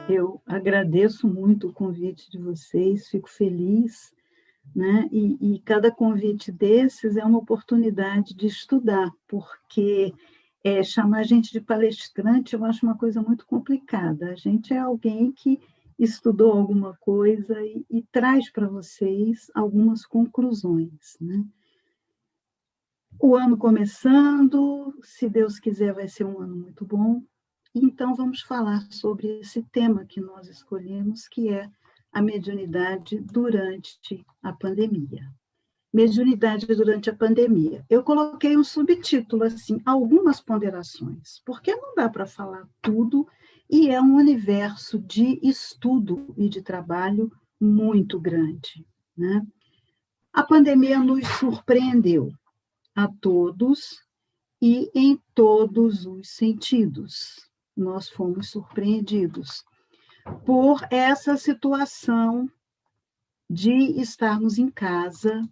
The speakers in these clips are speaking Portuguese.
Eu agradeço muito o convite de vocês, fico feliz, né? E cada convite desses é uma oportunidade de estudar, porque chamar a gente de palestrante eu acho uma coisa muito complicada. A gente é alguém que estudou alguma coisa e traz para vocês algumas conclusões, né? O ano começando, se Deus quiser, vai ser um ano muito bom. Então, vamos falar sobre esse tema que nós escolhemos, que é a mediunidade durante a pandemia. Mediunidade durante a pandemia. Eu coloquei um subtítulo assim, algumas ponderações, porque não dá para falar tudo e é um universo de estudo e de trabalho muito grande, né? A pandemia nos surpreendeu a todos e em todos os sentidos. Nós fomos surpreendidos por essa situação de estarmos em casa,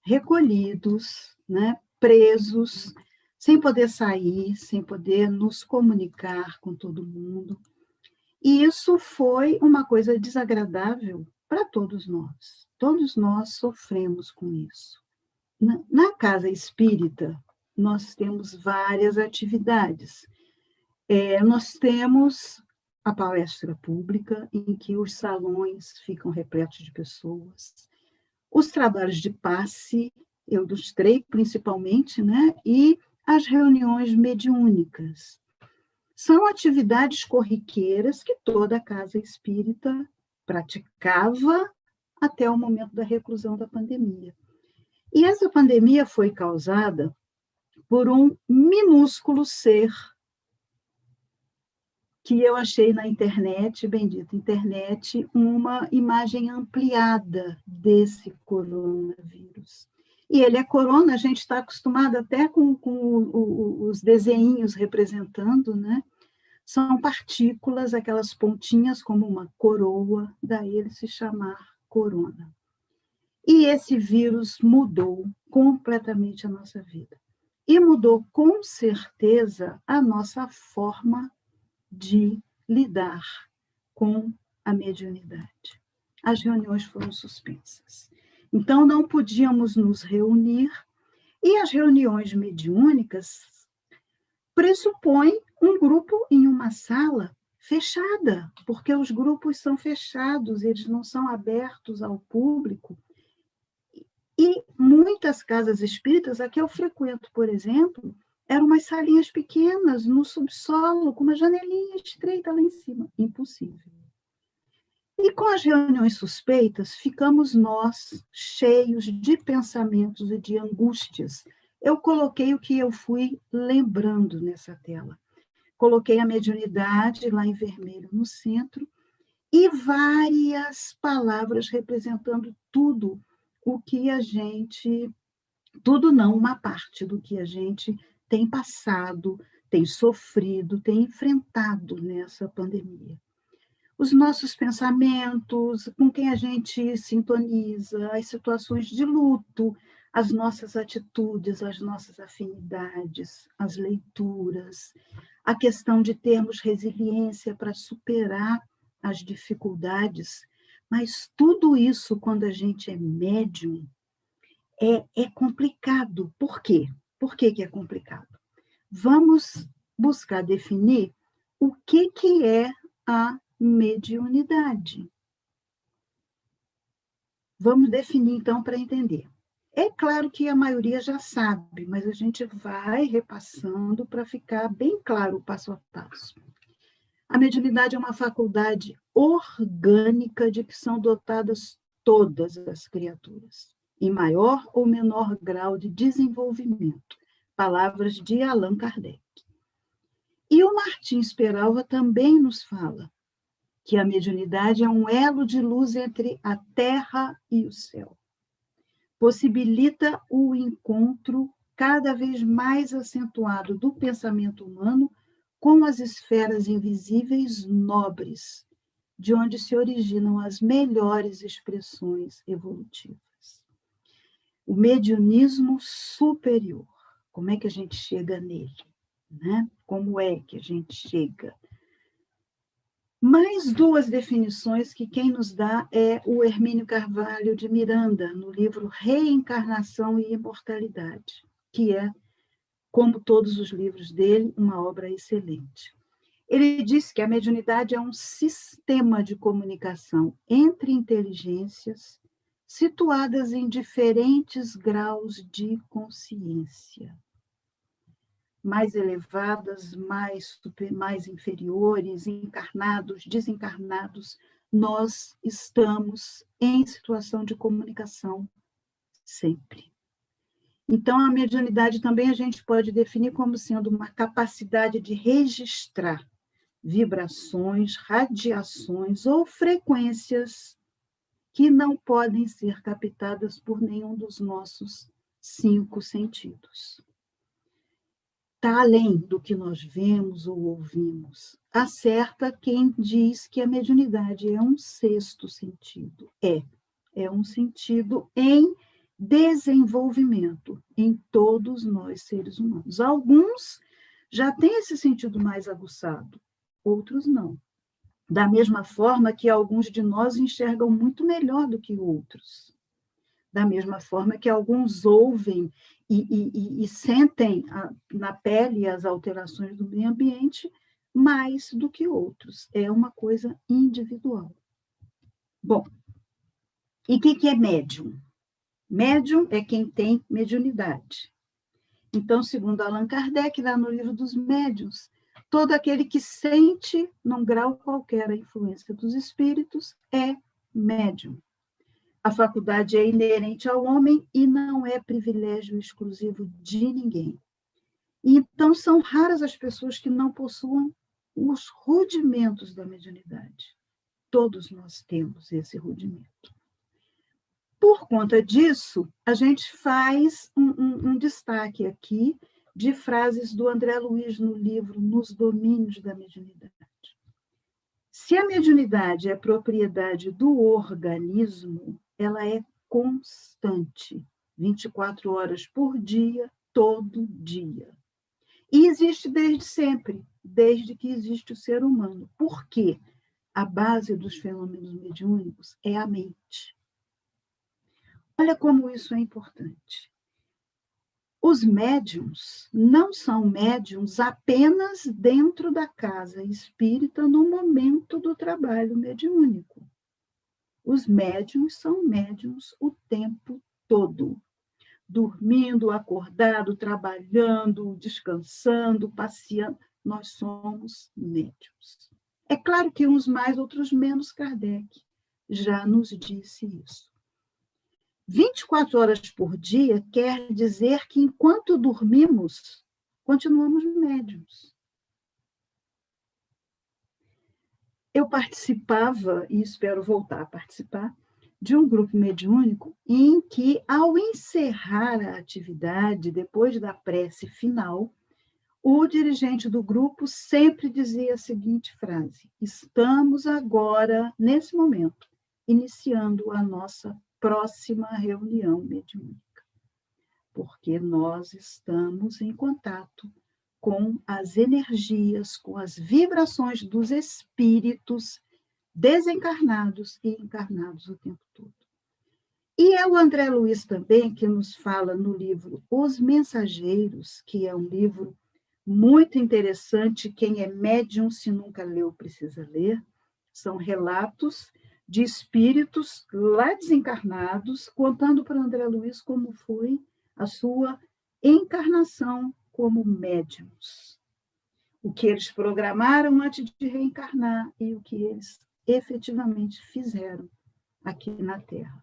recolhidos, né, presos, sem poder sair, sem poder nos comunicar com todo mundo. E isso foi uma coisa desagradável para todos nós. Todos nós sofremos com isso. Na casa espírita, nós temos várias atividades. Nós temos a palestra pública, em que os salões ficam repletos de pessoas, os trabalhos de passe, eu ilustrei principalmente, né? E as reuniões mediúnicas. São atividades corriqueiras que toda casa espírita praticava até o momento da reclusão da pandemia. E essa pandemia foi causada por um minúsculo ser que eu achei na internet, bendita internet, uma imagem ampliada desse coronavírus. E ele é corona, a gente está acostumado até com os desenhinhos representando, né? São partículas, aquelas pontinhas como uma coroa, daí ele se chamar corona. E esse vírus mudou completamente a nossa vida. E mudou com certeza a nossa forma de lidar com a mediunidade. As reuniões foram suspensas. Então, não podíamos nos reunir, e as reuniões mediúnicas pressupõem um grupo em uma sala fechada, porque os grupos são fechados, eles não são abertos ao público. E muitas casas espíritas, a que eu frequento, por exemplo, eram umas salinhas pequenas, no subsolo, com uma janelinha estreita lá em cima. Impossível. E com as reuniões suspeitas, ficamos nós cheios de pensamentos e de angústias. Eu coloquei o que eu fui lembrando nessa tela. Coloquei a mediunidade lá em vermelho no centro e várias palavras representando tudo o que a gente... Tudo não, uma parte do que a gente tem passado, tem sofrido, tem enfrentado nessa pandemia. Os nossos pensamentos, com quem a gente sintoniza, as situações de luto, as nossas atitudes, as nossas afinidades, as leituras, a questão de termos resiliência para superar as dificuldades, mas tudo isso, quando a gente é médium, é complicado. Por quê? Por que é complicado? Vamos buscar definir o que é a mediunidade. Vamos definir, então, para entender. É claro que a maioria já sabe, mas a gente vai repassando para ficar bem claro o passo a passo. A mediunidade é uma faculdade orgânica de que são dotadas todas as criaturas, em maior ou menor grau de desenvolvimento. Palavras de Allan Kardec. E o Martins Peralva também nos fala que a mediunidade é um elo de luz entre a terra e o céu. Possibilita o encontro cada vez mais acentuado do pensamento humano com as esferas invisíveis nobres, de onde se originam as melhores expressões evolutivas. O mediunismo superior, como é que a gente chega nele? Né? Como é que a gente chega? Mais duas definições que quem nos dá é o Hermínio Carvalho de Miranda, no livro Reencarnação e Imortalidade, que é, como todos os livros dele, uma obra excelente. Ele diz que a mediunidade é um sistema de comunicação entre inteligências situadas em diferentes graus de consciência, mais elevadas, mais inferiores, encarnados, desencarnados, nós estamos em situação de comunicação sempre. Então, a mediunidade também a gente pode definir como sendo uma capacidade de registrar vibrações, radiações ou frequências que não podem ser captadas por nenhum dos nossos 5 sentidos. Está além do que nós vemos ou ouvimos. Acerta quem diz que a mediunidade é um sexto sentido. É um sentido em desenvolvimento em todos nós, seres humanos. Alguns já têm esse sentido mais aguçado, outros não. Da mesma forma que alguns de nós enxergam muito melhor do que outros. Da mesma forma que alguns ouvem e sentem na pele as alterações do meio ambiente mais do que outros. É uma coisa individual. Bom, e o que é médium? Médium é quem tem mediunidade. Então, segundo Allan Kardec, lá no livro dos médiuns, todo aquele que sente, num grau qualquer, a influência dos espíritos é médium. A faculdade é inerente ao homem e não é privilégio exclusivo de ninguém. Então, são raras as pessoas que não possuam os rudimentos da mediunidade. Todos nós temos esse rudimento. Por conta disso, a gente faz um destaque aqui de frases do André Luiz no livro Nos Domínios da Mediunidade. Se a mediunidade é propriedade do organismo, ela é constante, 24 horas por dia, todo dia. E existe desde sempre, desde que existe o ser humano. Por quê? A base dos fenômenos mediúnicos é a mente. Olha como isso é importante. Os médiuns não são médiuns apenas dentro da casa espírita no momento do trabalho mediúnico. Os médiuns são médiuns o tempo todo, dormindo, acordado, trabalhando, descansando, passeando. Nós somos médiuns. É claro que uns mais, outros menos. Kardec já nos disse isso. 24 horas por dia quer dizer que, enquanto dormimos, continuamos médiuns. Eu participava, e espero voltar a participar, de um grupo mediúnico em que, ao encerrar a atividade, depois da prece final, o dirigente do grupo sempre dizia a seguinte frase: estamos agora, nesse momento, iniciando a nossa próxima reunião mediúnica, porque nós estamos em contato com as energias, com as vibrações dos espíritos desencarnados e encarnados o tempo todo. E é o André Luiz também que nos fala no livro Os Mensageiros, que é um livro muito interessante, quem é médium, se nunca leu, precisa ler. São relatos de espíritos lá desencarnados, contando para André Luiz como foi a sua encarnação como médiums. O que eles programaram antes de reencarnar e o que eles efetivamente fizeram aqui na Terra.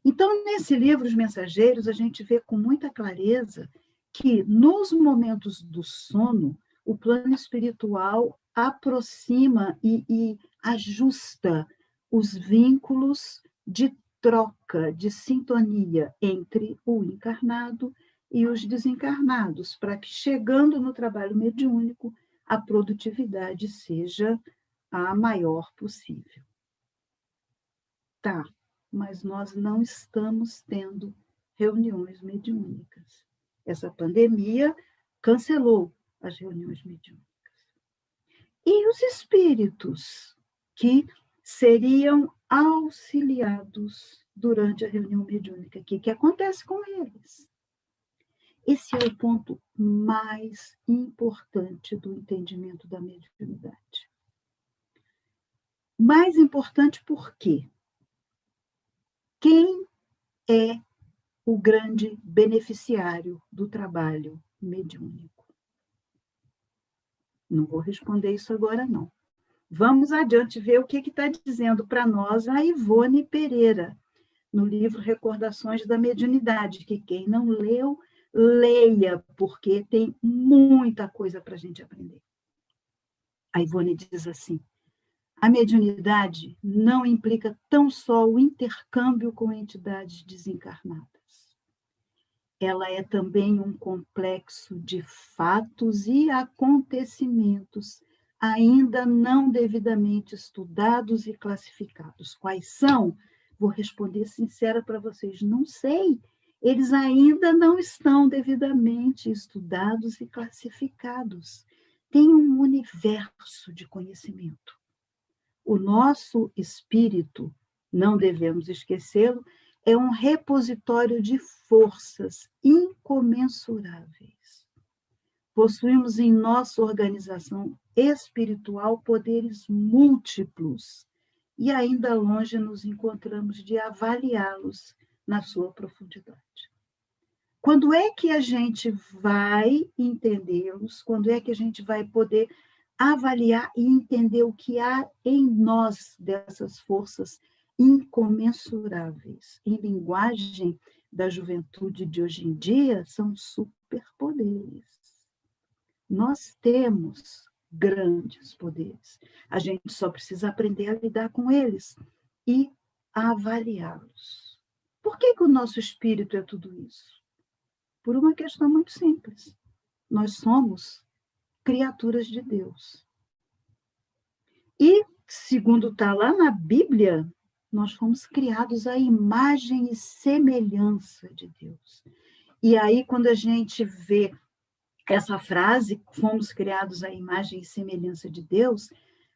Então, nesse livro, Os Mensageiros, a gente vê com muita clareza que, nos momentos do sono, o plano espiritual aproxima e ajusta os vínculos de troca, de sintonia entre o encarnado e os desencarnados, para que, chegando no trabalho mediúnico, a produtividade seja a maior possível. Tá, mas nós não estamos tendo reuniões mediúnicas. Essa pandemia cancelou as reuniões mediúnicas. e os espíritos que seriam auxiliados durante a reunião mediúnica. O que acontece com eles? Esse é o ponto mais importante do entendimento da mediunidade. Mais importante por quê? Quem é o grande beneficiário do trabalho mediúnico? Não vou responder isso agora, não. Vamos adiante ver o que está dizendo para nós a Ivone Pereira, no livro Recordações da Mediunidade, que quem não leu, leia, porque tem muita coisa para a gente aprender. A Ivone diz assim: a mediunidade não implica tão só o intercâmbio com entidades desencarnadas. Ela é também um complexo de fatos e acontecimentos ainda não devidamente estudados e classificados. Quais são? Vou responder sincera para vocês, não sei. Eles ainda não estão devidamente estudados e classificados. Tem um universo de conhecimento. O nosso espírito, não devemos esquecê-lo, é um repositório de forças incomensuráveis. Possuímos em nossa organização espiritual poderes múltiplos e ainda longe nos encontramos de avaliá-los na sua profundidade. Quando é que a gente vai entendê-los? Quando é que a gente vai poder avaliar e entender o que há em nós dessas forças incomensuráveis? Em linguagem da juventude de hoje em dia, são superpoderes. Nós temos grandes poderes. A gente só precisa aprender a lidar com eles e avaliá-los. Por que o nosso espírito é tudo isso? Por uma questão muito simples. Nós somos criaturas de Deus. E, segundo está lá na Bíblia, nós fomos criados à imagem e semelhança de Deus. E aí, quando a gente vê essa frase, fomos criados à imagem e semelhança de Deus,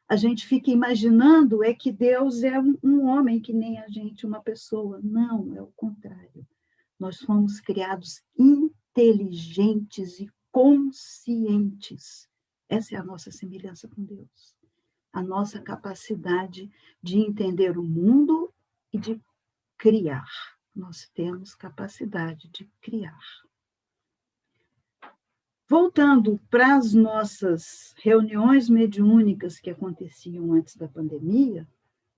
a gente fica imaginando que Deus é um homem que nem a gente, uma pessoa. Não, é o contrário. Nós fomos criados inteligentes e conscientes. Essa é a nossa semelhança com Deus. A nossa capacidade de entender o mundo e de criar. Nós temos capacidade de criar. Voltando para as nossas reuniões mediúnicas que aconteciam antes da pandemia,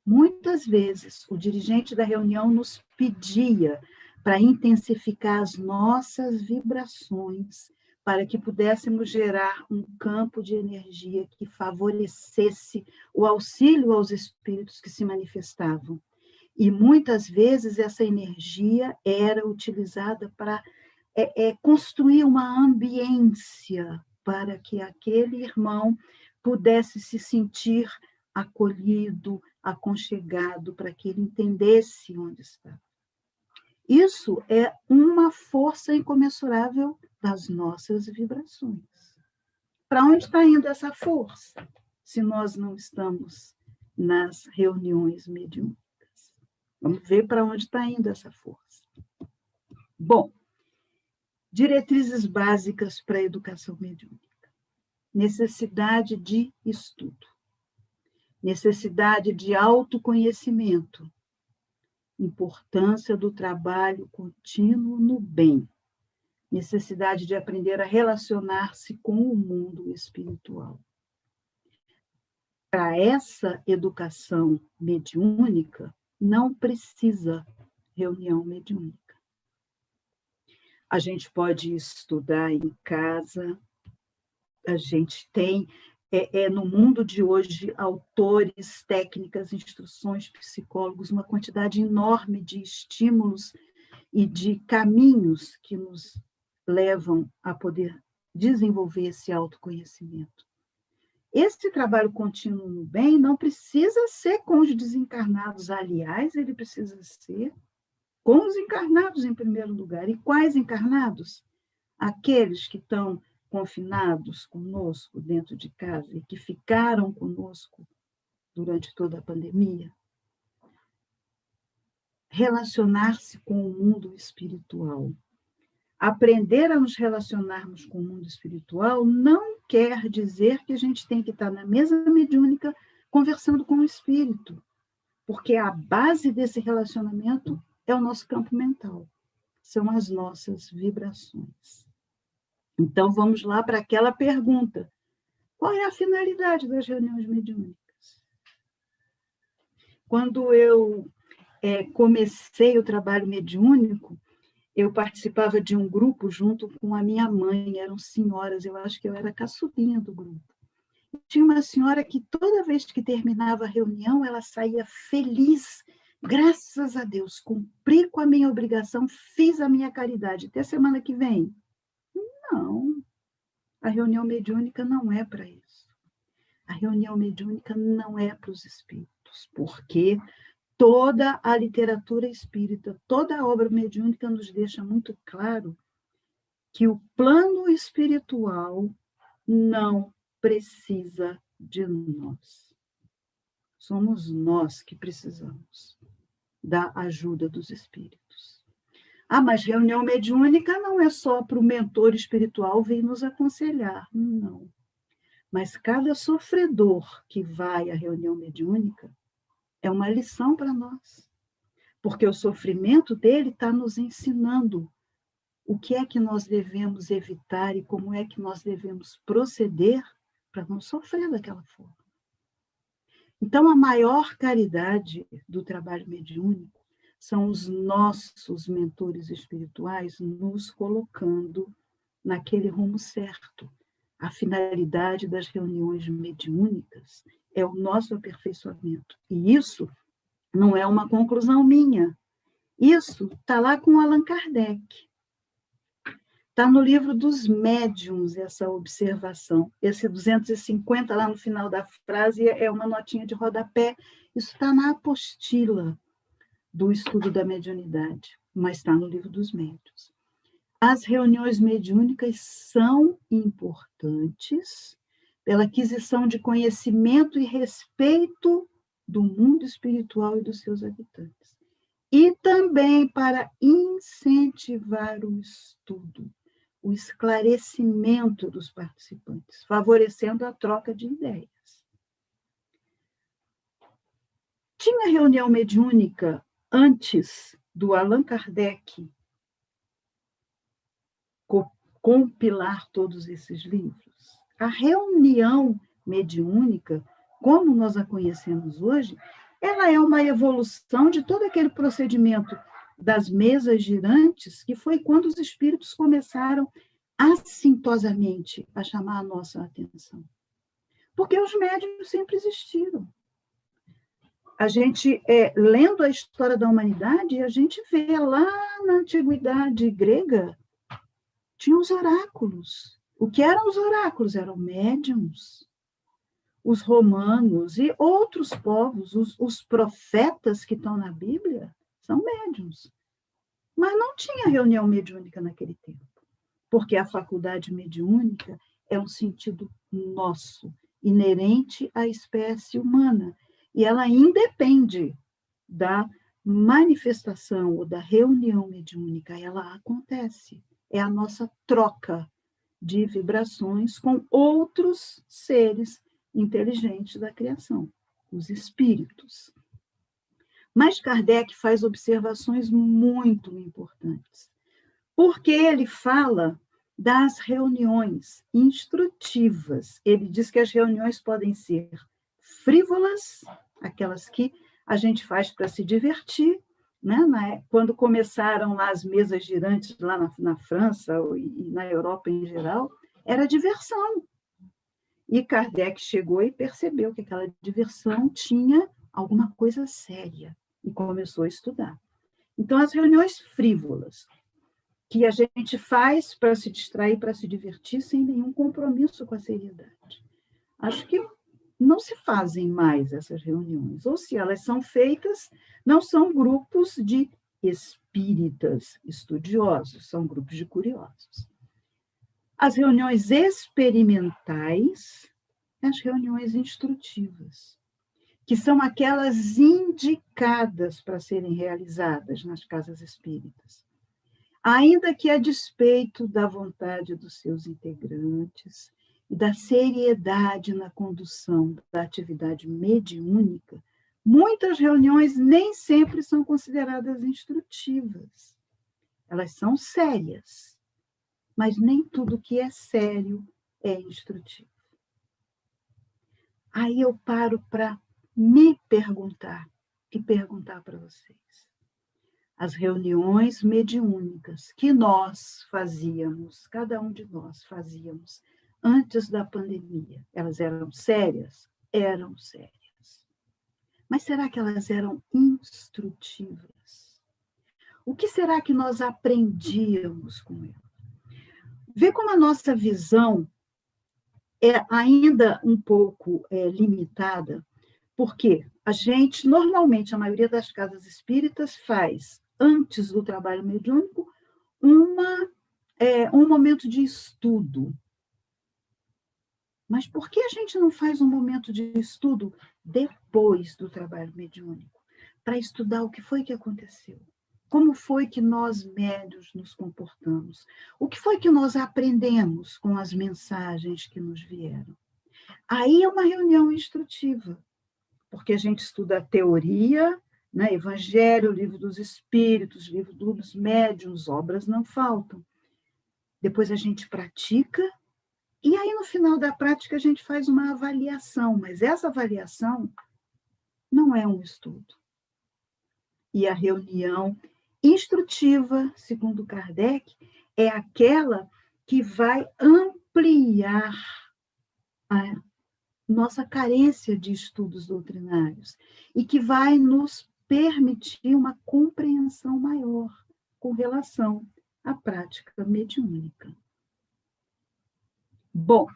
muitas vezes o dirigente da reunião nos pedia para intensificar as nossas vibrações, para que pudéssemos gerar um campo de energia que favorecesse o auxílio aos espíritos que se manifestavam. E muitas vezes essa energia era utilizada para construir uma ambiência para que aquele irmão pudesse se sentir acolhido, aconchegado, para que ele entendesse onde está. Isso é uma força incomensurável das nossas vibrações. Para onde está indo essa força, se nós não estamos nas reuniões mediúnicas? Vamos ver para onde está indo essa força. Bom, diretrizes básicas para a educação mediúnica. Necessidade de estudo. Necessidade de autoconhecimento. Importância do trabalho contínuo no bem. Necessidade de aprender a relacionar-se com o mundo espiritual. Para essa educação mediúnica, não precisa reunião mediúnica. A gente pode estudar em casa, a gente tem, no mundo de hoje, autores, técnicas, instruções, psicólogos, uma quantidade enorme de estímulos e de caminhos que nos levam a poder desenvolver esse autoconhecimento. Esse trabalho contínuo no bem não precisa ser com os desencarnados, aliás, ele precisa ser com os encarnados em primeiro lugar. E quais encarnados? Aqueles que estão confinados conosco dentro de casa e que ficaram conosco durante toda a pandemia, relacionar-se com o mundo espiritual. Aprender a nos relacionarmos com o mundo espiritual não quer dizer que a gente tem que estar na mesa mediúnica conversando com o espírito, porque a base desse relacionamento é o nosso campo mental, são as nossas vibrações. Então, vamos lá para aquela pergunta: qual é a finalidade das reuniões mediúnicas? Quando eu comecei o trabalho mediúnico, eu participava de um grupo junto com a minha mãe, eram senhoras, eu acho que eu era a caçulinha do grupo. Tinha uma senhora que toda vez que terminava a reunião, ela saía feliz, graças a Deus, cumpri com a minha obrigação, fiz a minha caridade, até semana que vem. Não, a reunião mediúnica não é para isso. A reunião mediúnica não é para os espíritos, porque toda a literatura espírita, toda a obra mediúnica nos deixa muito claro que o plano espiritual não precisa de nós. Somos nós que precisamos da ajuda dos espíritos. Ah, mas reunião mediúnica não é só para o mentor espiritual vir nos aconselhar. Não. Mas cada sofredor que vai à reunião mediúnica é uma lição para nós. Porque o sofrimento dele está nos ensinando o que é que nós devemos evitar e como é que nós devemos proceder para não sofrer daquela forma. Então, a maior caridade do trabalho mediúnico são os nossos mentores espirituais nos colocando naquele rumo certo. A finalidade das reuniões mediúnicas é o nosso aperfeiçoamento. E isso não é uma conclusão minha. Isso está lá com Allan Kardec. Está no livro dos médiuns essa observação. Esse 250 lá no final da frase é uma notinha de rodapé. Isso está na apostila do estudo da mediunidade, mas está no livro dos médiuns. As reuniões mediúnicas são importantes pela aquisição de conhecimento e respeito do mundo espiritual e dos seus habitantes. E também para incentivar o estudo, o esclarecimento dos participantes, favorecendo a troca de ideias. Tinha reunião mediúnica antes do Allan Kardec compilar todos esses livros? A reunião mediúnica, como nós a conhecemos hoje, ela é uma evolução de todo aquele procedimento das mesas girantes, que foi quando os espíritos começaram assintosamente a chamar a nossa atenção. Porque os médiuns sempre existiram. A gente, lendo a história da humanidade, a gente vê lá na antiguidade grega, tinha os oráculos. O que eram os oráculos? Eram médiuns. Os romanos e outros povos, os profetas que estão na Bíblia, são médiuns. Mas não tinha reunião mediúnica naquele tempo, porque a faculdade mediúnica é um sentido nosso, inerente à espécie humana, e ela independe da manifestação ou da reunião mediúnica, ela acontece. É a nossa troca de vibrações com outros seres inteligentes da criação, os espíritos. Mas Kardec faz observações muito importantes, porque ele fala das reuniões instrutivas. Ele diz que as reuniões podem ser frívolas, aquelas que a gente faz para se divertir, né? Quando começaram lá as mesas girantes lá na França e na Europa em geral, era diversão. E Kardec chegou e percebeu que aquela diversão tinha alguma coisa séria e começou a estudar. Então, as reuniões frívolas, que a gente faz para se distrair, para se divertir, sem nenhum compromisso com a seriedade. Acho que não se fazem mais essas reuniões, ou se elas são feitas, não são grupos de espíritas estudiosos, são grupos de curiosos. as reuniões experimentais e as reuniões instrutivas, que são aquelas indicadas para serem realizadas nas casas espíritas. Ainda que a despeito da vontade dos seus integrantes e da seriedade na condução da atividade mediúnica, muitas reuniões nem sempre são consideradas instrutivas. Elas são sérias, mas nem tudo que é sério é instrutivo. Aí eu paro para me perguntar e perguntar para vocês. As reuniões mediúnicas que nós fazíamos, cada um de nós fazíamos, antes da pandemia, elas eram sérias? Eram sérias. Mas será que elas eram instrutivas? O que será que nós aprendíamos com elas? Vê como a nossa visão é ainda um pouco limitada, porque a gente, normalmente, a maioria das casas espíritas faz, antes do trabalho mediúnico, um momento de estudo. Mas por que a gente não faz um momento de estudo depois do trabalho mediúnico? Para estudar o que foi que aconteceu. Como foi que nós, médios, nos comportamos? O que foi que nós aprendemos com as mensagens que nos vieram? Aí é uma reunião instrutiva, porque a gente estuda a teoria, né? Evangelho, Livro dos Espíritos, Livro dos Médiuns, obras não faltam. Depois a gente pratica, e aí no final da prática a gente faz uma avaliação, mas essa avaliação não é um estudo. E a reunião instrutiva, segundo Kardec, é aquela que vai ampliar a nossa carência de estudos doutrinários e que vai nos permitir uma compreensão maior com relação à prática mediúnica. Bom,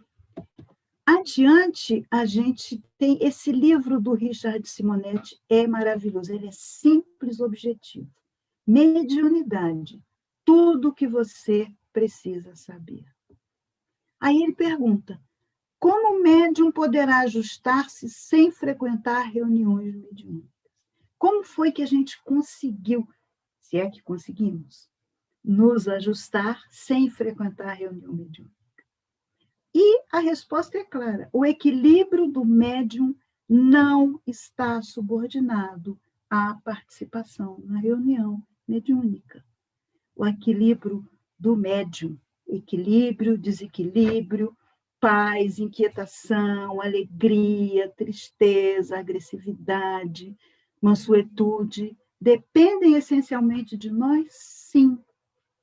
adiante a gente tem esse livro do Richard Simonetti, é maravilhoso, ele é simples, objetivo. Mediunidade, tudo o que você precisa saber. Aí ele pergunta, como o médium poderá ajustar-se sem frequentar reuniões mediúnicas? Como foi que a gente conseguiu, se é que conseguimos, nos ajustar sem frequentar reunião mediúnica? E a resposta é clara, o equilíbrio do médium não está subordinado à participação na reunião mediúnica. O equilíbrio do médium, equilíbrio, desequilíbrio, paz, inquietação, alegria, tristeza, agressividade, mansuetude, dependem essencialmente de nós? Sim,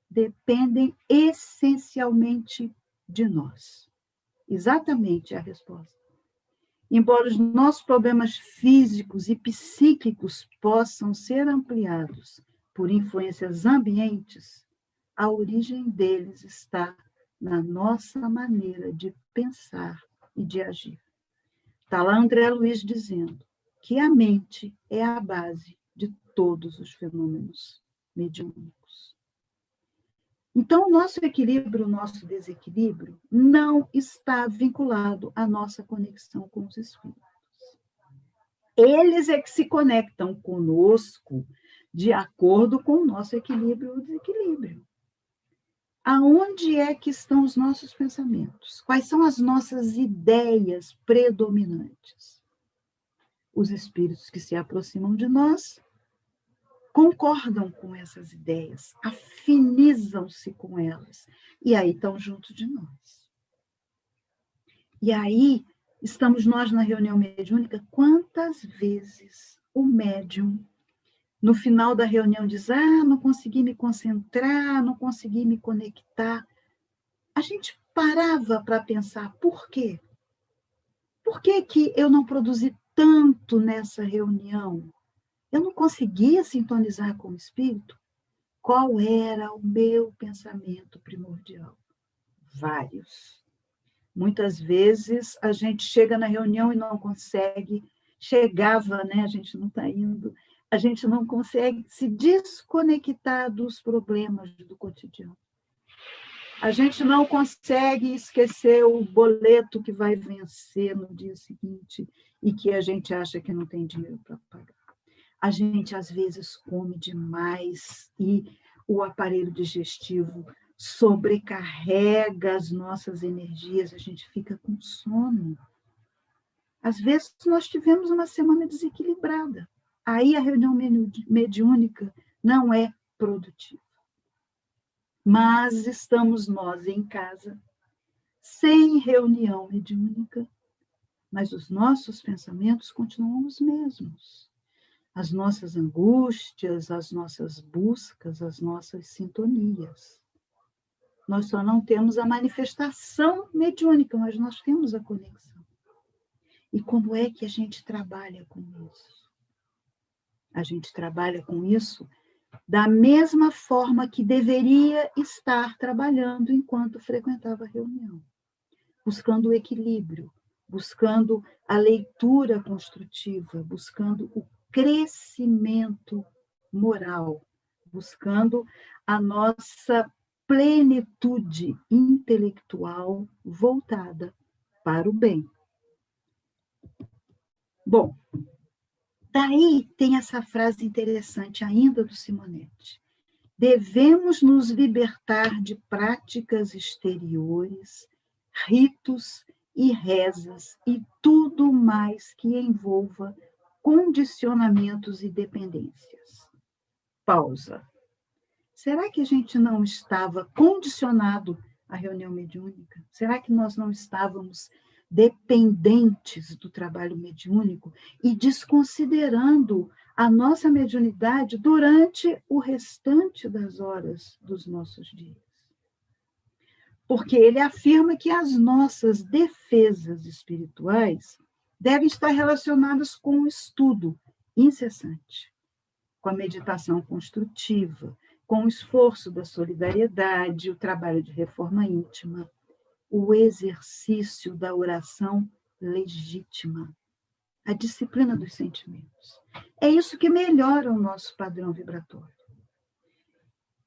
dependem essencialmente de nós. Exatamente a resposta. Embora os nossos problemas físicos e psíquicos possam ser ampliados por influências ambientes, a origem deles está na nossa maneira de pensar e de agir. Está lá André Luiz dizendo que a mente é a base de todos os fenômenos mediúnicos. Então, o nosso equilíbrio, o nosso desequilíbrio, não está vinculado à nossa conexão com os espíritos. Eles é que se conectam conosco de acordo com o nosso equilíbrio ou desequilíbrio. Aonde é que estão os nossos pensamentos? Quais são as nossas ideias predominantes? Os espíritos que se aproximam de nós concordam com essas ideias, afinizam-se com elas, e aí estão junto de nós. E aí estamos nós na reunião mediúnica, quantas vezes o médium, no final da reunião, diz, não consegui me concentrar, não consegui me conectar. A gente parava para pensar, por quê? Por que que eu não produzi tanto nessa reunião? Eu não conseguia sintonizar com o espírito? Qual era o meu pensamento primordial? Vários. Muitas vezes a gente chega na reunião e não consegue, chegava, né? A gente não está indo, a gente não consegue se desconectar dos problemas do cotidiano. A gente não consegue esquecer o boleto que vai vencer no dia seguinte e que a gente acha que não tem dinheiro para pagar. A gente, às vezes, come demais e o aparelho digestivo sobrecarrega as nossas energias, a gente fica com sono. Às vezes, nós tivemos uma semana desequilibrada. Aí a reunião mediúnica não é produtiva. Mas estamos nós em casa, sem reunião mediúnica, mas os nossos pensamentos continuam os mesmos. As nossas angústias, as nossas buscas, as nossas sintonias. Nós só não temos a manifestação mediúnica, mas nós temos a conexão. E como é que a gente trabalha com isso? A gente trabalha com isso da mesma forma que deveria estar trabalhando enquanto frequentava a reunião, buscando o equilíbrio, buscando a leitura construtiva, buscando o crescimento moral, buscando a nossa plenitude intelectual voltada para o bem. Bom, daí tem essa frase interessante ainda do Simonetti. Devemos nos libertar de práticas exteriores, ritos e rezas e tudo mais que envolva condicionamentos e dependências. Pausa. Será que a gente não estava condicionado à reunião mediúnica? Será que nós não estávamos dependentes do trabalho mediúnico e desconsiderando a nossa mediunidade durante o restante das horas dos nossos dias? Porque ele afirma que as nossas defesas espirituais devem estar relacionadas com o estudo incessante, com a meditação construtiva, com o esforço da solidariedade, o trabalho de reforma íntima, o exercício da oração legítima, a disciplina dos sentimentos. É isso que melhora o nosso padrão vibratório.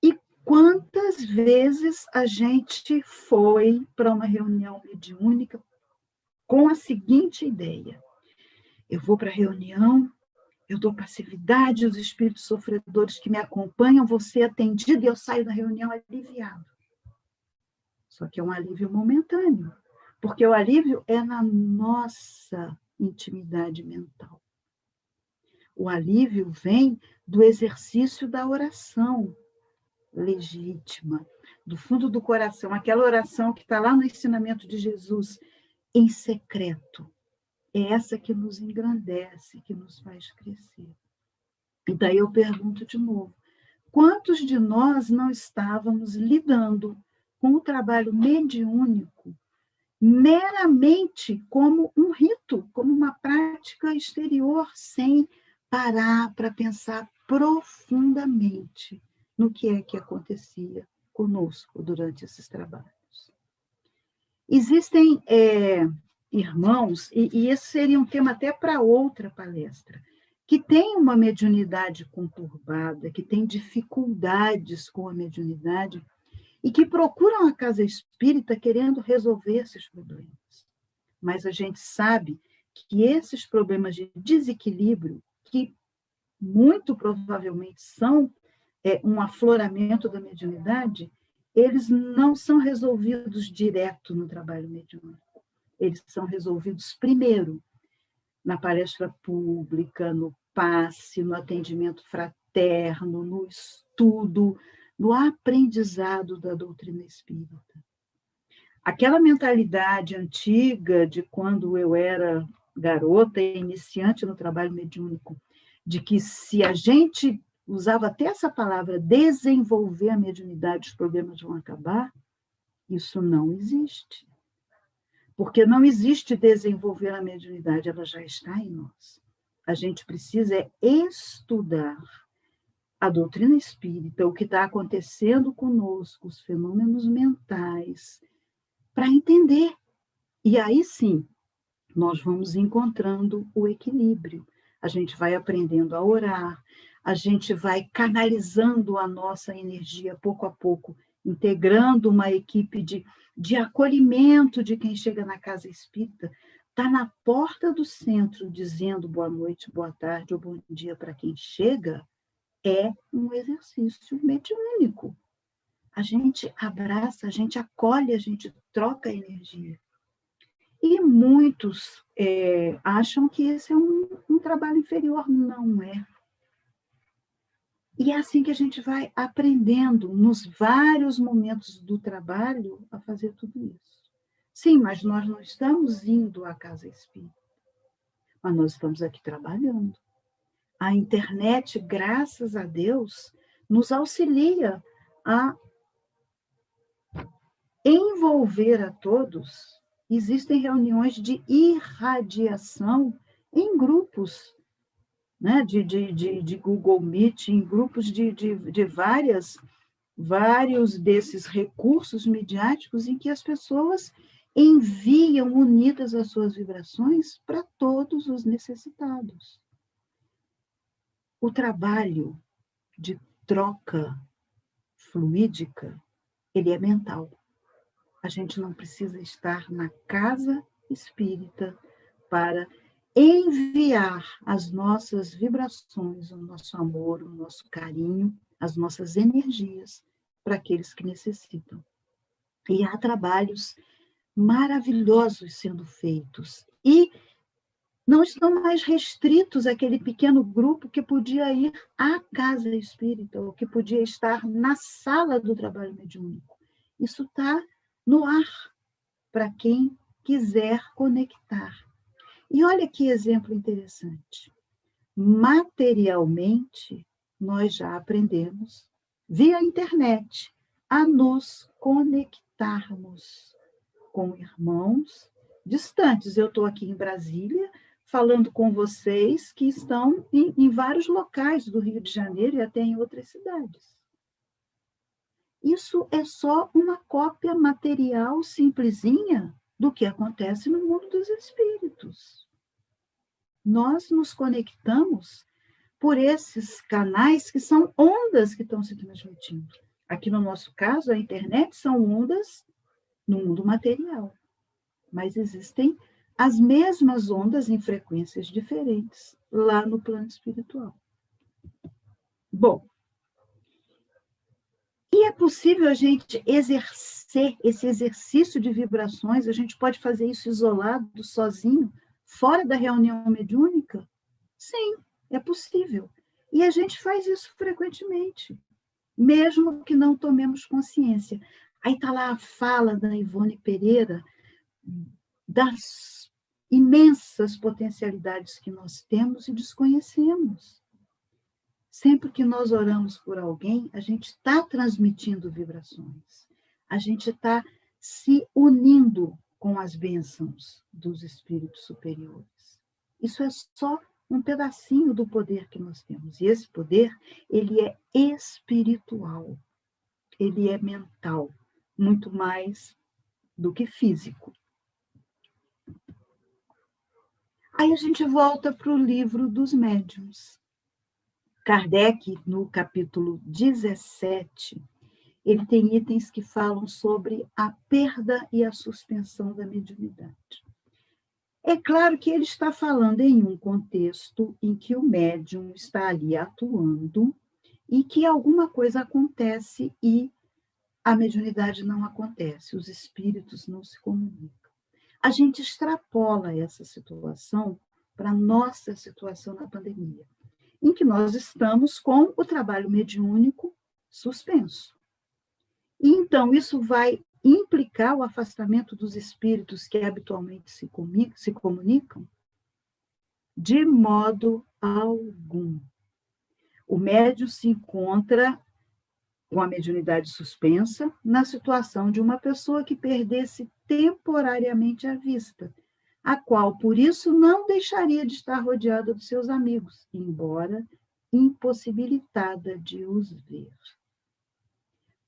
E quantas vezes a gente foi para uma reunião mediúnica com a seguinte ideia: eu vou para a reunião, eu dou passividade, os espíritos sofredores que me acompanham vão ser atendidos e eu saio da reunião aliviado. Só que é um alívio momentâneo, porque o alívio é na nossa intimidade mental. O alívio vem do exercício da oração legítima, do fundo do coração, aquela oração que está lá no ensinamento de Jesus, em secreto. É essa que nos engrandece, que nos faz crescer. E daí eu pergunto de novo, quantos de nós não estávamos lidando com o trabalho mediúnico meramente como um rito, como uma prática exterior, sem parar para pensar profundamente no que é que acontecia conosco durante esses trabalhos? Existem irmãos, e esse seria um tema até para outra palestra, que têm uma mediunidade conturbada, que têm dificuldades com a mediunidade, e que procuram a casa espírita querendo resolver esses problemas. Mas a gente sabe que esses problemas de desequilíbrio, que muito provavelmente são um afloramento da mediunidade, eles não são resolvidos direto no trabalho mediúnico. Eles são resolvidos primeiro na palestra pública, no passe, no atendimento fraterno, no estudo, no aprendizado da doutrina espírita. Aquela mentalidade antiga de quando eu era garota e iniciante no trabalho mediúnico, de que se a gente usava até essa palavra, desenvolver a mediunidade, os problemas vão acabar, isso não existe. Porque não existe desenvolver a mediunidade, ela já está em nós. A gente precisa estudar a doutrina espírita, o que está acontecendo conosco, os fenômenos mentais, para entender. E aí sim, nós vamos encontrando o equilíbrio. A gente vai aprendendo a orar, a gente vai canalizando a nossa energia pouco a pouco integrando uma equipe de acolhimento de quem chega na casa espírita, está na porta do centro dizendo boa noite, boa tarde ou bom dia para quem chega, é um exercício mediúnico. A gente abraça, a gente acolhe, a gente troca energia. E muitos acham que esse é um trabalho inferior. Não é. E é assim que a gente vai aprendendo, nos vários momentos do trabalho, a fazer tudo isso. Sim, mas nós não estamos indo à casa espírita, mas nós estamos aqui trabalhando. A internet, graças a Deus, nos auxilia a envolver a todos. Existem reuniões de irradiação em grupos, né, de Google Meet, em grupos de vários desses recursos midiáticos em que as pessoas enviam, unidas às suas vibrações, para todos os necessitados. O trabalho de troca fluídica, ele é mental. A gente não precisa estar na casa espírita para enviar as nossas vibrações, o nosso amor, o nosso carinho, as nossas energias para aqueles que necessitam. E há trabalhos maravilhosos sendo feitos. E não estão mais restritos àquele pequeno grupo que podia ir à casa espírita, ou que podia estar na sala do trabalho mediúnico. Isso está no ar para quem quiser conectar. E olha que exemplo interessante. Materialmente, nós já aprendemos, via internet, a nos conectarmos com irmãos distantes. Eu estou aqui em Brasília, falando com vocês que estão em vários locais do Rio de Janeiro e até em outras cidades. Isso é só uma cópia material simplesinha do que acontece no mundo dos espíritos. Nós nos conectamos por esses canais que são ondas que estão se transmitindo. Aqui no nosso caso, a internet são ondas no mundo material, mas existem as mesmas ondas em frequências diferentes lá no plano espiritual. Bom, e é possível a gente exercer esse exercício de vibrações? A gente pode fazer isso isolado, sozinho, fora da reunião mediúnica? Sim, é possível. E a gente faz isso frequentemente, mesmo que não tomemos consciência. Aí está lá a fala da Ivone Pereira, das imensas potencialidades que nós temos e desconhecemos. Sempre que nós oramos por alguém, a gente está transmitindo vibrações. A gente está se unindo com as bênçãos dos espíritos superiores. Isso é só um pedacinho do poder que nós temos. E esse poder, ele é espiritual. Ele é mental, muito mais do que físico. Aí a gente volta para o livro dos médiuns. Kardec, no capítulo 17, ele tem itens que falam sobre a perda e a suspensão da mediunidade. É claro que ele está falando em um contexto em que o médium está ali atuando e que alguma coisa acontece e a mediunidade não acontece, os espíritos não se comunicam. A gente extrapola essa situação para a nossa situação na pandemia, em que nós estamos com o trabalho mediúnico suspenso. E, então, isso vai implicar o afastamento dos espíritos que habitualmente se comunicam? De modo algum. O médium se encontra com a mediunidade suspensa na situação de uma pessoa que perdesse temporariamente a vista, a qual, por isso, não deixaria de estar rodeada dos seus amigos, embora impossibilitada de os ver.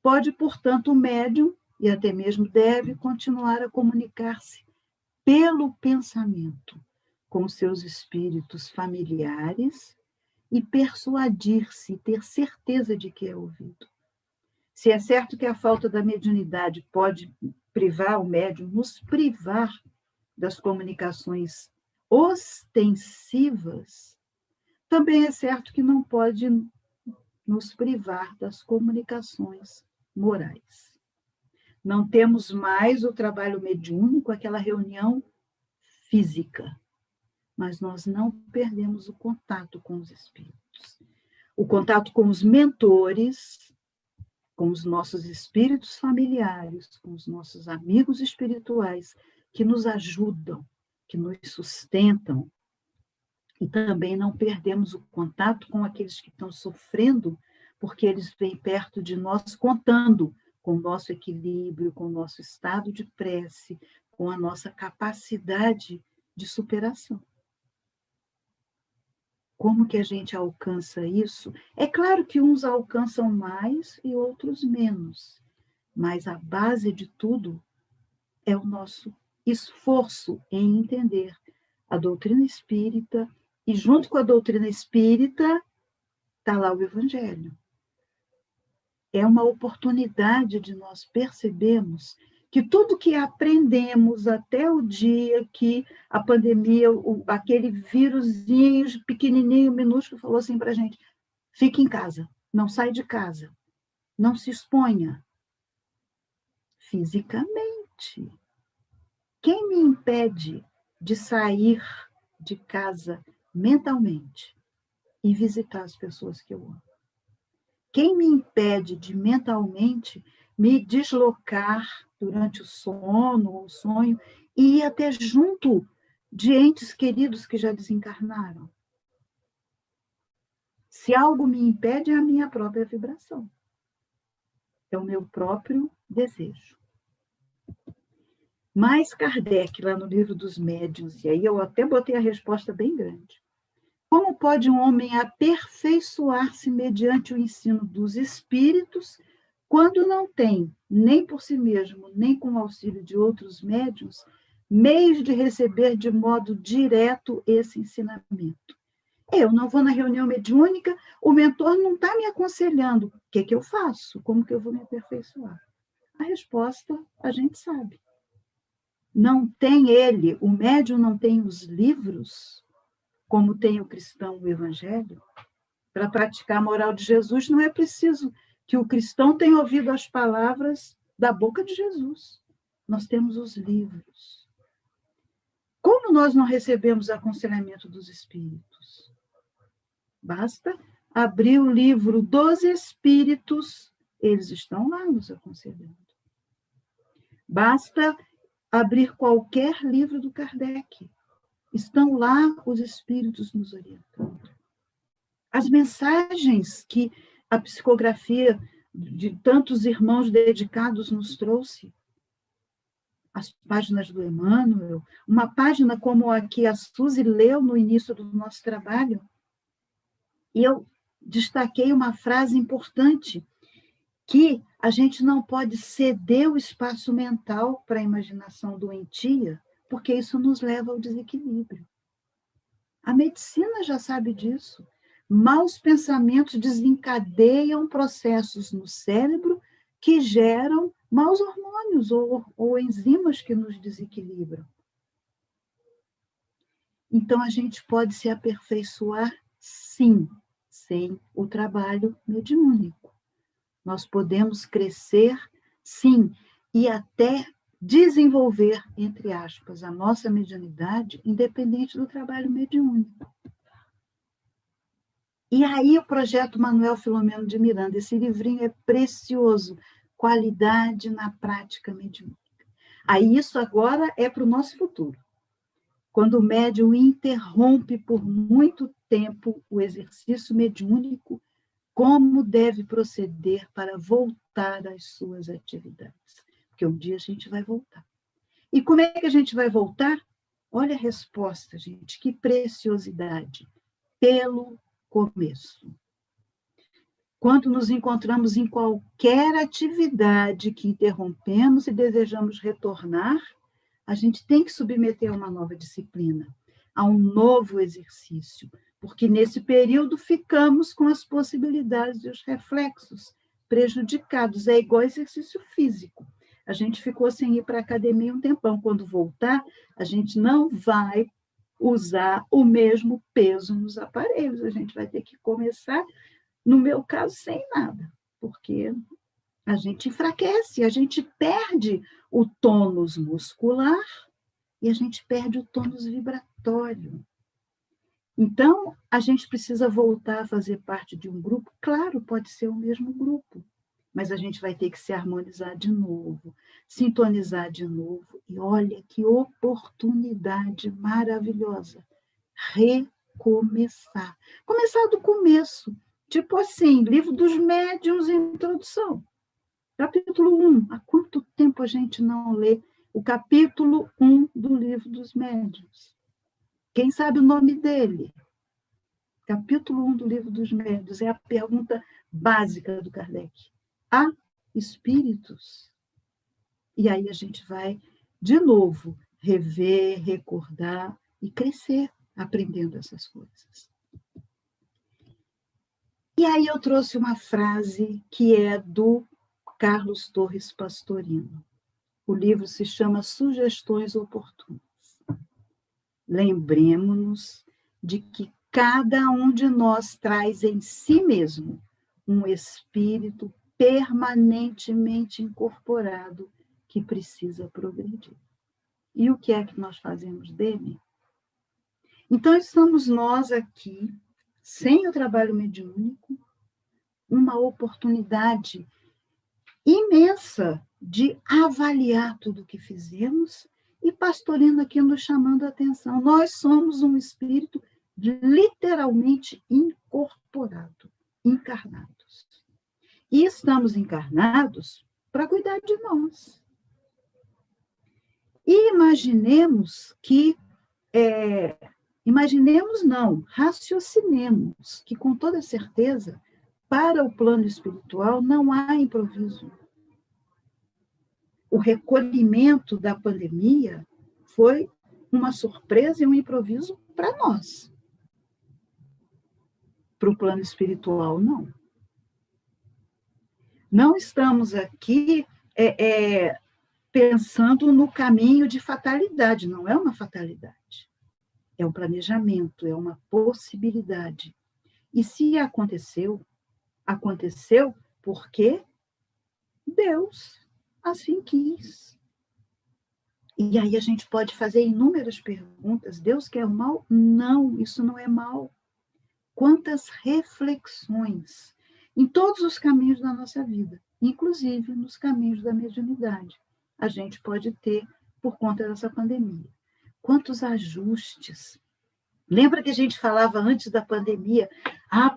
Pode, portanto, o médium, e até mesmo deve, continuar a comunicar-se pelo pensamento com seus espíritos familiares e persuadir-se, ter certeza de que é ouvido. Se é certo que a falta da mediunidade pode privar o médium, nos privar das comunicações ostensivas, também é certo que não pode nos privar das comunicações morais. Não temos mais o trabalho mediúnico, aquela reunião física, mas nós não perdemos o contato com os espíritos. O contato com os mentores, com os nossos espíritos familiares, com os nossos amigos espirituais, que nos ajudam, que nos sustentam. E também não perdemos o contato com aqueles que estão sofrendo, porque eles vêm perto de nós contando com o nosso equilíbrio, com o nosso estado de prece, com a nossa capacidade de superação. Como que a gente alcança isso? É claro que uns alcançam mais e outros menos, mas a base de tudo é o nosso esforço em entender a doutrina espírita, e junto com a doutrina espírita está lá o Evangelho. É uma oportunidade de nós percebermos que tudo que aprendemos até o dia que a pandemia, aquele vírusinho pequenininho, minúsculo, falou assim para a gente: fique em casa, não sai de casa, não se exponha fisicamente. Quem me impede de sair de casa mentalmente e visitar as pessoas que eu amo? Quem me impede de mentalmente me deslocar durante o sono ou o sonho e ir até junto de entes queridos que já desencarnaram? Se algo me impede, é a minha própria vibração. É o meu próprio desejo. Mas Kardec, lá no Livro dos Médiuns, e aí eu até botei a resposta bem grande. Como pode um homem aperfeiçoar-se mediante o ensino dos espíritos quando não tem, nem por si mesmo, nem com o auxílio de outros médiuns, meios de receber de modo direto esse ensinamento? Eu não vou na reunião mediúnica, o mentor não está me aconselhando. O que eu faço? Como que eu vou me aperfeiçoar? A resposta a gente sabe. Não tem ele, o médium não tem os livros, como tem o cristão o evangelho. Para praticar a moral de Jesus, não é preciso que o cristão tenha ouvido as palavras da boca de Jesus. Nós temos os livros. Como nós não recebemos aconselhamento dos espíritos? Basta abrir o livro dos espíritos, eles estão lá nos aconselhando. Basta abrir qualquer livro do Kardec. Estão lá os espíritos nos orientando. As mensagens que a psicografia de tantos irmãos dedicados nos trouxe, as páginas do Emmanuel, uma página como a que a Suzy leu no início do nosso trabalho, e eu destaquei uma frase importante, que a gente não pode ceder o espaço mental para a imaginação doentia, porque isso nos leva ao desequilíbrio. A medicina já sabe disso. Maus pensamentos desencadeiam processos no cérebro que geram maus hormônios ou enzimas que nos desequilibram. Então, a gente pode se aperfeiçoar, sim, sem o trabalho mediúnico. Nós podemos crescer, sim, e até desenvolver, entre aspas, a nossa mediunidade, independente do trabalho mediúnico. E aí o projeto Manuel Filomeno de Miranda, esse livrinho é precioso, Qualidade na Prática Mediúnica. Aí isso agora é para o nosso futuro. Quando o médium interrompe por muito tempo o exercício mediúnico, como deve proceder para voltar às suas atividades? Porque um dia a gente vai voltar. E como é que a gente vai voltar? Olha a resposta, gente, que preciosidade. Pelo começo. Quando nos encontramos em qualquer atividade que interrompemos e desejamos retornar, a gente tem que submeter a uma nova disciplina, a um novo exercício, porque nesse período ficamos com as possibilidades e os reflexos prejudicados. É igual exercício físico. A gente ficou sem ir para a academia um tempão. Quando voltar, a gente não vai usar o mesmo peso nos aparelhos. A gente vai ter que começar, no meu caso, sem nada, porque a gente enfraquece, a gente perde o tônus muscular e a gente perde o tônus vibratório. Então, a gente precisa voltar a fazer parte de um grupo. Claro, pode ser o mesmo grupo, mas a gente vai ter que se harmonizar de novo, sintonizar de novo. E olha que oportunidade maravilhosa. Recomeçar. Começar do começo. Tipo assim, Livro dos Médiuns, introdução. Capítulo 1. Há quanto tempo a gente não lê o capítulo 1 do Livro dos Médiuns? Quem sabe o nome dele? Capítulo 1 do Livro dos Médiuns é a pergunta básica do Kardec. Há espíritos? E aí a gente vai, de novo, rever, recordar e crescer aprendendo essas coisas. E aí eu trouxe uma frase que é do Carlos Torres Pastorino. O livro se chama Sugestões Oportunas. Lembremos-nos de que cada um de nós traz em si mesmo um espírito permanentemente incorporado que precisa progredir. E o que é que nós fazemos dele? Então, estamos nós aqui, sem o trabalho mediúnico, uma oportunidade imensa de avaliar tudo o que fizemos e Pastorino aqui nos chamando a atenção. Nós somos um espírito literalmente incorporado, encarnados. E estamos encarnados para cuidar de nós. E raciocinemos que com toda certeza, para o plano espiritual não há improviso. O recolhimento da pandemia foi uma surpresa e um improviso para nós. Para o plano espiritual, não. Não estamos aqui pensando no caminho de fatalidade. Não é uma fatalidade. É um planejamento, é uma possibilidade. E se aconteceu, aconteceu porque Deus assim quis. E aí a gente pode fazer inúmeras perguntas. Deus quer o mal? Não, isso não é mal. Quantas reflexões em todos os caminhos da nossa vida, inclusive nos caminhos da mediunidade, a gente pode ter por conta dessa pandemia. Quantos ajustes. Lembra que a gente falava antes da pandemia?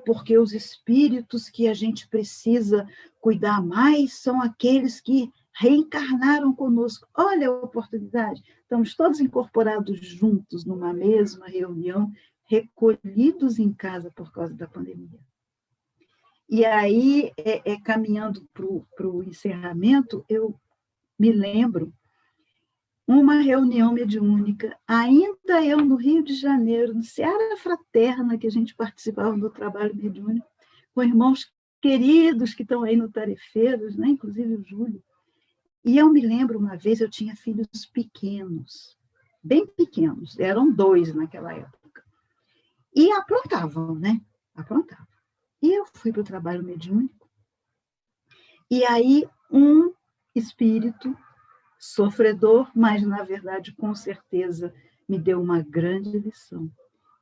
Porque os espíritos que a gente precisa cuidar mais são aqueles que reencarnaram conosco. Olha a oportunidade. Estamos todos incorporados juntos numa mesma reunião, recolhidos em casa por causa da pandemia. E aí, caminhando para o encerramento, eu me lembro uma reunião mediúnica, ainda eu no Rio de Janeiro, no Seara Fraterna, que a gente participava do trabalho mediúnico, com irmãos queridos que estão aí no Tarefeiros, né? Inclusive o Júlio. E eu me lembro, uma vez, eu tinha filhos pequenos, bem pequenos, eram 2 naquela época. E aprontavam, né? Aprontavam. E eu fui para o trabalho mediúnico, e aí um espírito sofredor, mas, na verdade, com certeza, me deu uma grande lição,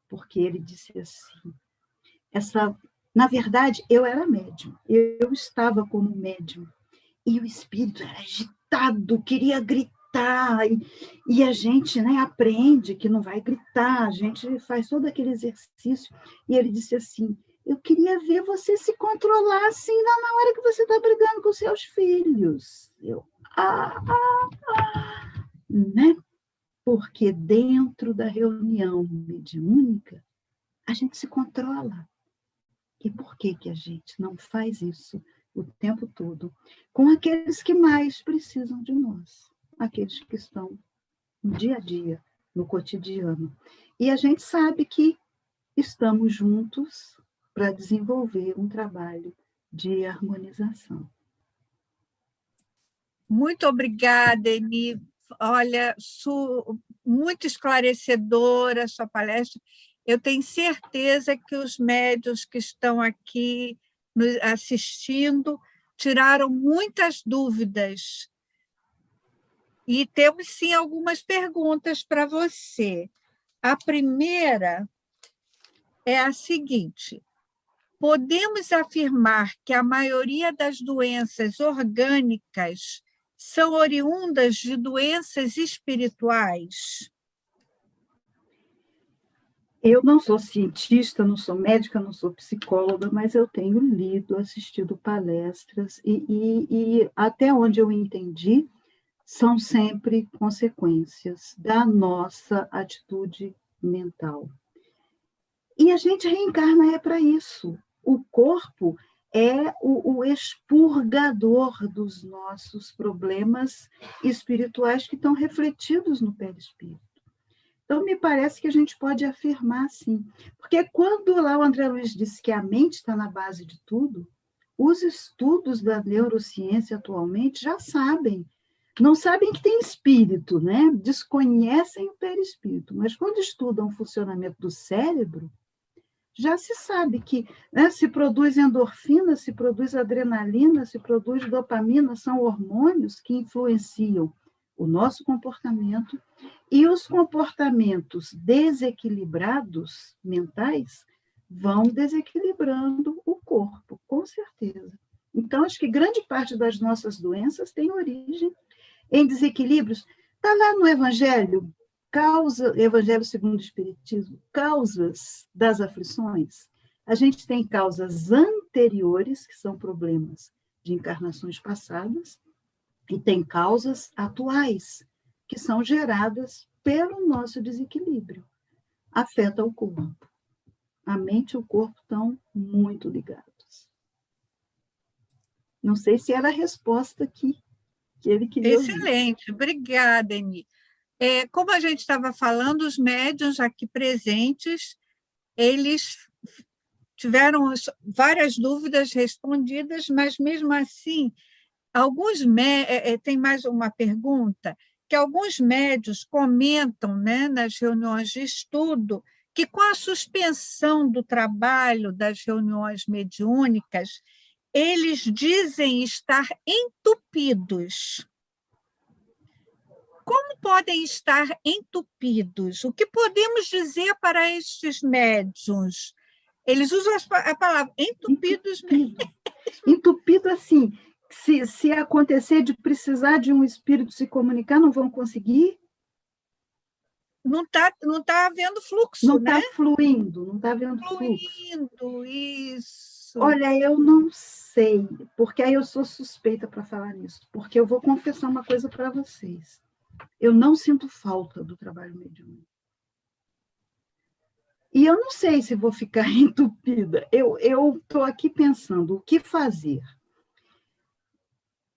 porque ele disse assim, na verdade, eu era médium, eu estava como médium, e o espírito era agitado, queria gritar, e a gente, né, aprende que não vai gritar, a gente faz todo aquele exercício, e ele disse assim, eu queria ver você se controlar assim na hora que você está brigando com seus filhos. Né? Porque dentro da reunião mediúnica, a gente se controla. E por que a gente não faz isso o tempo todo com aqueles que mais precisam de nós? Aqueles que estão no dia a dia, no cotidiano. E a gente sabe que estamos juntos para desenvolver um trabalho de harmonização. Muito obrigada, Eni. Olha, muito esclarecedora a sua palestra. Eu tenho certeza que os médiuns que estão aqui nos assistindo tiraram muitas dúvidas. E temos, sim, algumas perguntas para você. A primeira é a seguinte: podemos afirmar que a maioria das doenças orgânicas são oriundas de doenças espirituais? Eu não sou cientista, não sou médica, não sou psicóloga, mas eu tenho lido, assistido palestras e até onde eu entendi, são sempre consequências da nossa atitude mental. E a gente reencarna para isso. O corpo é o expurgador dos nossos problemas espirituais que estão refletidos no perispírito. Então, me parece que a gente pode afirmar sim. Porque quando lá o André Luiz disse que a mente está na base de tudo, os estudos da neurociência atualmente já sabem. Não sabem que tem espírito, né? Desconhecem o perispírito, mas quando estudam o funcionamento do cérebro, já se sabe que, né, se produz endorfina, se produz adrenalina, se produz dopamina, são hormônios que influenciam o nosso comportamento, e os comportamentos desequilibrados mentais vão desequilibrando o corpo, com certeza. Então, acho que grande parte das nossas doenças tem origem em desequilíbrios. Está lá no Evangelho, Evangelho segundo o Espiritismo, causas das aflições. A gente tem causas anteriores, que são problemas de encarnações passadas, e tem causas atuais, que são geradas pelo nosso desequilíbrio. Afeta o corpo. A mente e o corpo estão muito ligados. Não sei se era a resposta que ele queria ouvir. Excelente, obrigada, Eni. Como a gente estava falando, os médiuns aqui presentes, eles tiveram várias dúvidas respondidas, mas, mesmo assim, tem mais uma pergunta, que alguns médiuns comentam, né, nas reuniões de estudo, que com a suspensão do trabalho das reuniões mediúnicas, eles dizem estar entupidos. Como podem estar entupidos? O que podemos dizer para estes médiuns? Eles usam a palavra entupidos. Entupido, assim, se acontecer de precisar de um espírito se comunicar, não vão conseguir? Não tá havendo fluxo, não né? Está fluindo, não está havendo fluxo. Isso. Olha, eu não sei, porque aí eu sou suspeita para falar nisso, porque eu vou confessar uma coisa para vocês. Eu não sinto falta do trabalho mediúnico. E eu não sei se vou ficar entupida. Eu estou aqui pensando o que fazer.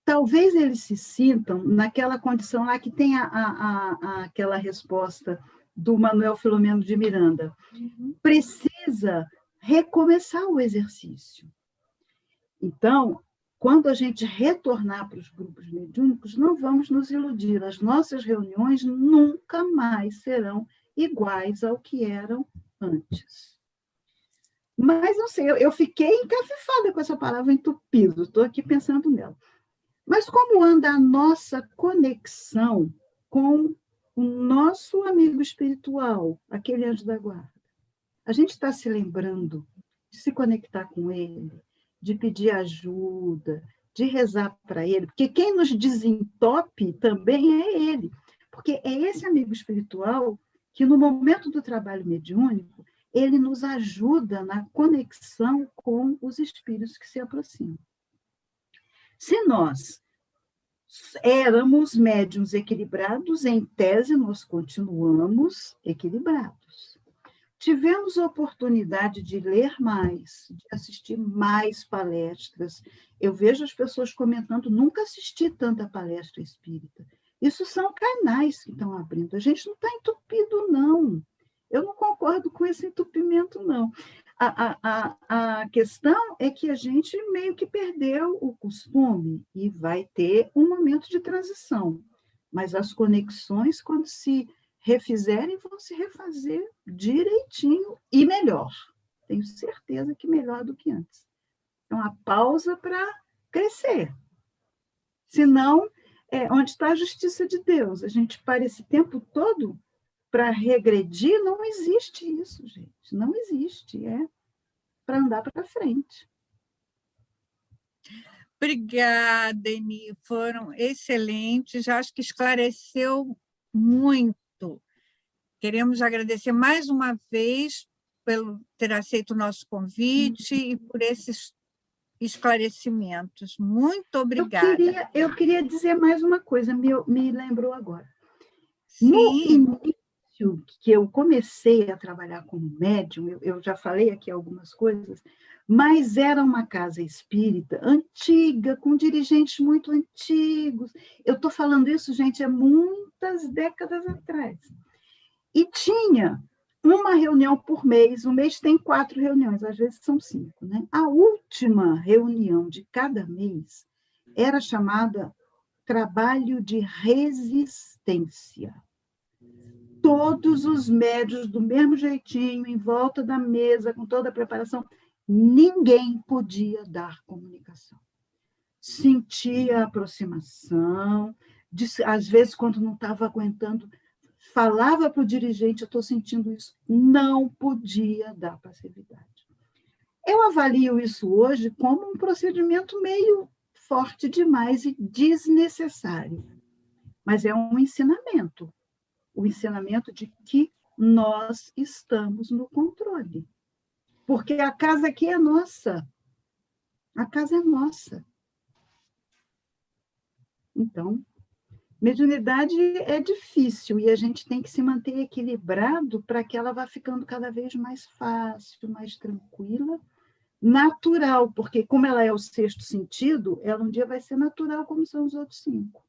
Talvez eles se sintam naquela condição lá que tem aquela resposta do Manuel Filomeno de Miranda. Precisa recomeçar o exercício. Então, quando a gente retornar para os grupos mediúnicos, não vamos nos iludir. As nossas reuniões nunca mais serão iguais ao que eram antes. Mas, não sei, eu fiquei encafifada com essa palavra entupido, estou aqui pensando nela. Mas como anda a nossa conexão com o nosso amigo espiritual, aquele anjo da guarda? A gente está se lembrando de se conectar com ele, de pedir ajuda, de rezar para ele, porque quem nos desentope também é ele, porque é esse amigo espiritual que, no momento do trabalho mediúnico, ele nos ajuda na conexão com os espíritos que se aproximam. Se nós éramos médiuns equilibrados, em tese, nós continuamos equilibrados. Tivemos a oportunidade de ler mais, de assistir mais palestras. Eu vejo as pessoas comentando, nunca assisti tanta palestra espírita. Isso são canais que estão abrindo. A gente não está entupido, não. Eu não concordo com esse entupimento, não. A questão é que a gente meio que perdeu o costume e vai ter um momento de transição. Mas as conexões, quando se refizerem, vão se refazer direitinho e melhor. Tenho certeza que melhor do que antes. Então, a pausa para crescer. Senão, onde está a justiça de Deus? A gente para esse tempo todo para regredir, não existe isso, gente. Não existe. É para andar para frente. Obrigada, Eni. Foram excelentes. Acho que esclareceu muito. Queremos agradecer mais uma vez pelo ter aceito o nosso convite e por esses esclarecimentos. Muito obrigada. Eu queria dizer mais uma coisa, me lembrou agora. Sim. No início que eu comecei a trabalhar como médium, eu já falei aqui algumas coisas, mas era uma casa espírita antiga, com dirigentes muito antigos. Eu estou falando isso, gente, há muitas décadas atrás. E tinha uma reunião por mês, o mês tem 4 reuniões, às vezes são 5, né? A última reunião de cada mês era chamada trabalho de resistência. Todos os médios do mesmo jeitinho, em volta da mesa, com toda a preparação, ninguém podia dar comunicação. Sentia aproximação, às vezes, quando não estava aguentando, falava para o dirigente, eu estou sentindo isso, não podia dar passividade. Eu avalio isso hoje como um procedimento meio forte demais e desnecessário, mas é um ensinamento, o ensinamento de que nós estamos no controle, porque a casa aqui é nossa, a casa é nossa. Então, mediunidade é difícil e a gente tem que se manter equilibrado para que ela vá ficando cada vez mais fácil, mais tranquila, natural, porque como ela é o 6º sentido, ela um dia vai ser natural como são os outros 5.